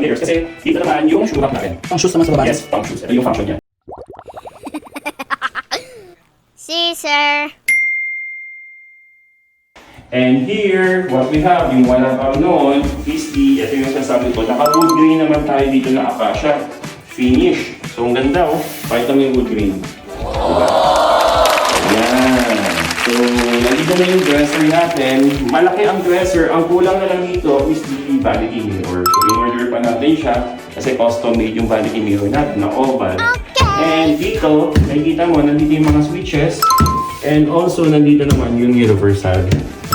layers kasi dito naman yung shoe rack natin. Pang shoes naman sa babae. Yes, pang shoes. Ito yung function niya. Scissor. And here, what we have, yung walang noon, is ito yung sasabi ko, naka-wood grain naman tayo dito na acacia. Finish. So, ang ganda oh. Pakita mo yung wood grain. Diba? Ayan. So, nandito na yung dresser natin. Malaki ang dresser. Ang kulang na lang dito is the vanity mirror. So, in-order pa natin siya kasi custom-made yung vanity mirror natin na oval. And dito, nakikita mo, nandito yung mga switches. And also, nandito naman yung universal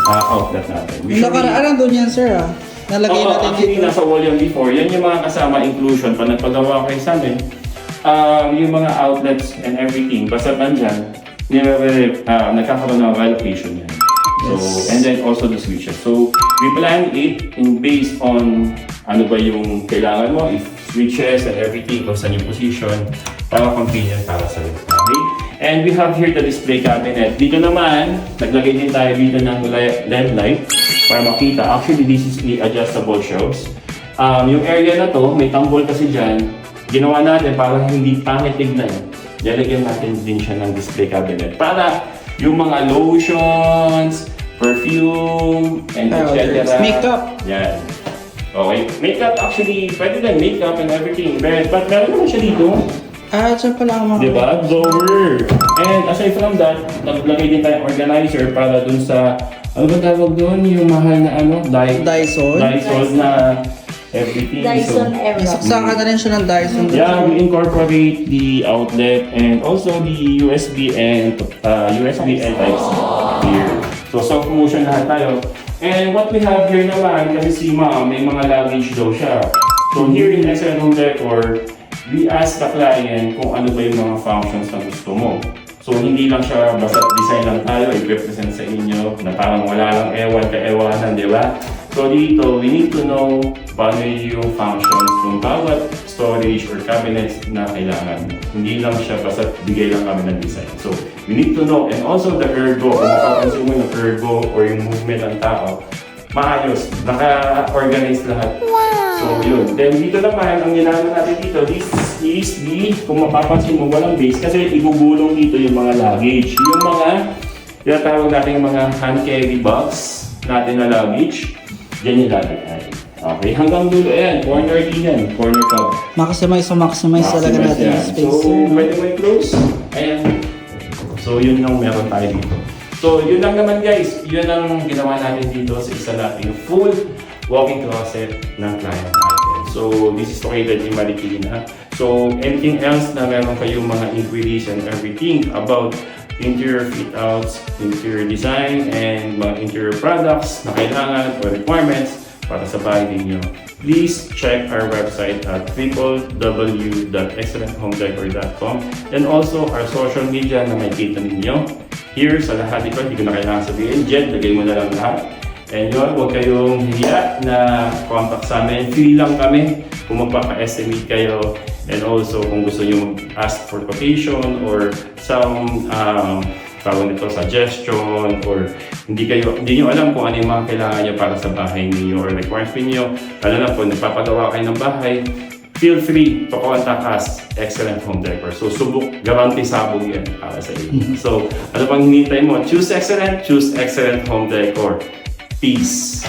outlet natin. Yung nakaraan doon yan, sir, ah. Nalagay natin actually, dito. nasa wall yan before. Yan yung mga kasama inclusion. Pag nagpagawa kayo sa amin, yung mga outlets and everything, basta nandyan, nagkakaroon ng allocation yan. So, and then also the switches. So, we plan it in based on ano ba yung kailangan mo, if switches and everything, kung saan yung position, para convenient para sa iyo. Okay? And we have here the display cabinet. Dito naman, naglagay din tayo dito ng LED light para makita. Actually, this is the adjustable shelves. Yung area na to, may tambol kasi dyan. Ginawa natin para hindi pangit tignan. Lalagyan natin din siya ng display cabinet para yung mga lotions, perfume, and etc. Makeup. Yan. Okay. Makeup, actually, pwede din makeup and everything. But meron naman siya dito. Dyan pala ang mga... Diba? Blower. And aside from that, naglagay din tayong organizer para dun sa, ano ba tawag doon? Yung mahal na ano? Dyson. Dyson na everything. Dyson Aero. Saksakan na rin siya ng Dyson. Yeah, we incorporate the outlet and also the USB and Type-C here. So soft motion lahat tayo. And what we have here naman, kasi si Ma'am, may mga luggage daw siya. So here in SL Home Decor, we ask the client kung ano ba yung mga functions na gusto mo. So hindi lang siya basta design lang tayo, i-represent sa inyo na parang wala lang ewan-ka-ewanan, di ba? So dito, we need to know paano yung functions ng bawat storage or cabinets na kailangan mo. Hindi lang siya basta bigay lang kami ng design. So we need to know, and also the ergo, kung makapansin mo yung ergo or yung movement ng tao, maayos, naka-organize lahat. So yun. Then dito naman, ang ginagawa natin dito, this is the, kung mapapansin mo, walang base kasi igugulong dito yung mga luggage. Yung mga, tinatawag natin yung mga hand carry box natin na luggage, yan yung lalagay. Okay, hanggang dulo, ayan, corner din yan, corner cup. Maximize talaga natin yung space. So, pwede mo i-close. Ayan. So, yun lang meron tayo dito. So, yun lang naman guys. Yun ang ginawa natin dito sa isa nating full walk-in closet ng client natin. So, this is located in Marikina. So, anything else na meron kayong mga inquiries and everything about interior fit-outs, interior design, and mga interior products na kailangan or requirements para sa bahay ninyo, please check our website at www.excellenthomedecor.com and also our social media na makikita ninyo. Here sa lahat ito, hindi ko na kailangan sabihin, Jed, lagay mo na lang lahat. And yun, huwag kayong hiya na contact sa amin. Free lang kami kung magpapa-estimate kayo. And also, kung gusto nyo ask for quotation or some tawag nito, suggestion, or hindi nyo alam kung ano yung mga kailangan nyo para sa bahay niyo or requirements niyo. Lalo na po, nagpapagawa kayo ng bahay, feel free to contact us, Excellent Home Decor. So, guarantee sabog yan para sa inyo. So, ano pang hinihintay mo? Choose Excellent Home Decor. Peace!